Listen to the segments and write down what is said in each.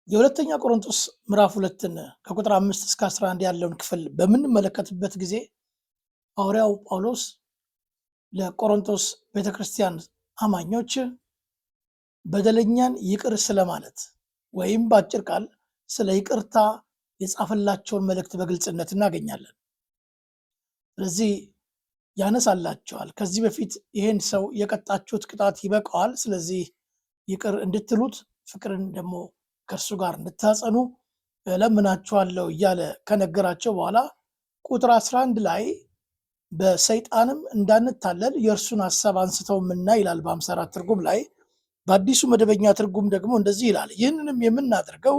የሁለተኛ ቆሮንቶስ ምዕራፍ 2ን ከቁጥር 5 እስከ 11 ያለውን ክፍል በምንመለከትበት ጊዜ ሐዋርያው ጳውሎስ ለቆሮንቶስ ቤተክርስቲያን አማኞች በደለኛን ይቅር ስለማለት ወይም በአጭር ቃል ስለ ይቅርታ የጻፈላቸውን መልእክት በግልጽነት እናገኛለን። ስለዚህ ያነሳላቸዋል። ከዚህ በፊት ይህን ሰው የቀጣችሁት ቅጣት ይበቃዋል፣ ስለዚህ ይቅር እንድትሉት ፍቅርን ደግሞ ከእርሱ ጋር እንድታጸኑ እለምናችኋለሁ እያለ ከነገራቸው በኋላ ቁጥር 11 ላይ በሰይጣንም እንዳንታለል የእርሱን ሐሳብ አንስተውምና ይላል በ54 ትርጉም ላይ። በአዲሱ መደበኛ ትርጉም ደግሞ እንደዚህ ይላል፣ ይህንንም የምናደርገው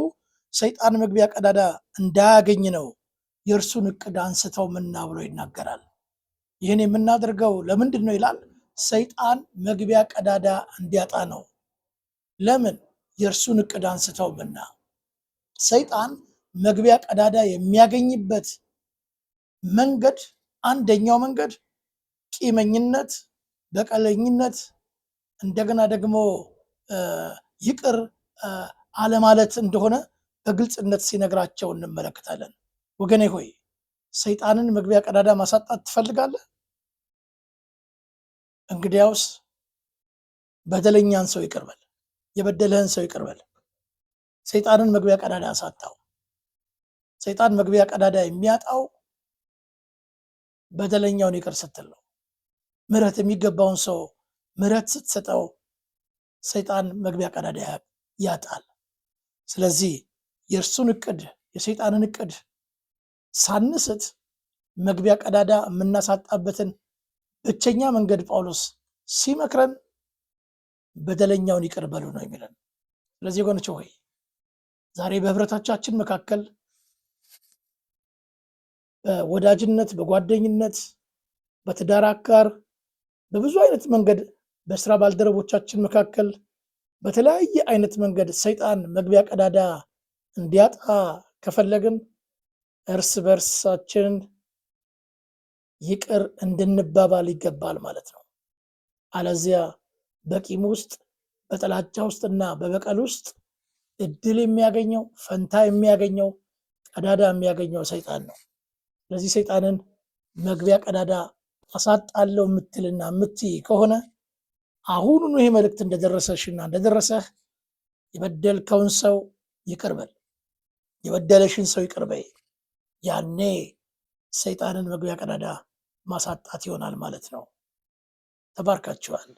ሰይጣን መግቢያ ቀዳዳ እንዳያገኝ ነው፣ የእርሱን እቅድ አንስተውምና ብሎ ይናገራል። ይህን የምናደርገው ለምንድን ነው ይላል? ሰይጣን መግቢያ ቀዳዳ እንዲያጣ ነው። ለምን? የእርሱን እቅድ አንስተውምና። ሰይጣን መግቢያ ቀዳዳ የሚያገኝበት መንገድ አንደኛው መንገድ ቂመኝነት፣ በቀለኝነት፣ እንደገና ደግሞ ይቅር አለማለት እንደሆነ በግልጽነት ሲነግራቸው እንመለከታለን። ወገኔ ሆይ ሰይጣንን መግቢያ ቀዳዳ ማሳጣት ትፈልጋለህ? እንግዲያውስ በደለኛን ሰው ይቅርበል፣ የበደለህን ሰው ይቅርበል። ሰይጣንን መግቢያ ቀዳዳ አሳጣው። ሰይጣን መግቢያ ቀዳዳ የሚያጣው በደለኛውን ይቅር ስትል ነው። ምሕረት የሚገባውን ሰው ምሕረት ስትሰጠው ሰይጣን መግቢያ ቀዳዳ ያጣል። ስለዚህ የእርሱን እቅድ የሰይጣንን እቅድ ሳንስት መግቢያ ቀዳዳ የምናሳጣበትን ብቸኛ መንገድ ጳውሎስ ሲመክረን በደለኛውን ይቅር በሉ ነው የሚለን። ስለዚህ ወገኖች ሆይ ዛሬ በህብረቶቻችን መካከል በወዳጅነት፣ በጓደኝነት፣ በትዳር አጋር፣ በብዙ አይነት መንገድ በስራ ባልደረቦቻችን መካከል በተለያየ አይነት መንገድ ሰይጣን መግቢያ ቀዳዳ እንዲያጣ ከፈለግን እርስ በርሳችን ይቅር እንድንባባል ይገባል ማለት ነው። አለዚያ በቂም ውስጥ በጥላቻ ውስጥና በበቀል ውስጥ እድል የሚያገኘው ፈንታ የሚያገኘው ቀዳዳ የሚያገኘው ሰይጣን ነው። ስለዚህ ሰይጣንን መግቢያ ቀዳዳ አሳጣለሁ የምትልና የምትይ ከሆነ አሁኑኑ ይሄ መልእክት እንደደረሰሽና እንደደረሰህ የበደልከውን ሰው ይቅርበል፣ የበደለሽን ሰው ይቅርበይ። ያኔ ሰይጣንን መግቢያ ቀዳዳ ማሳጣት ይሆናል ማለት ነው። ተባርካችኋል።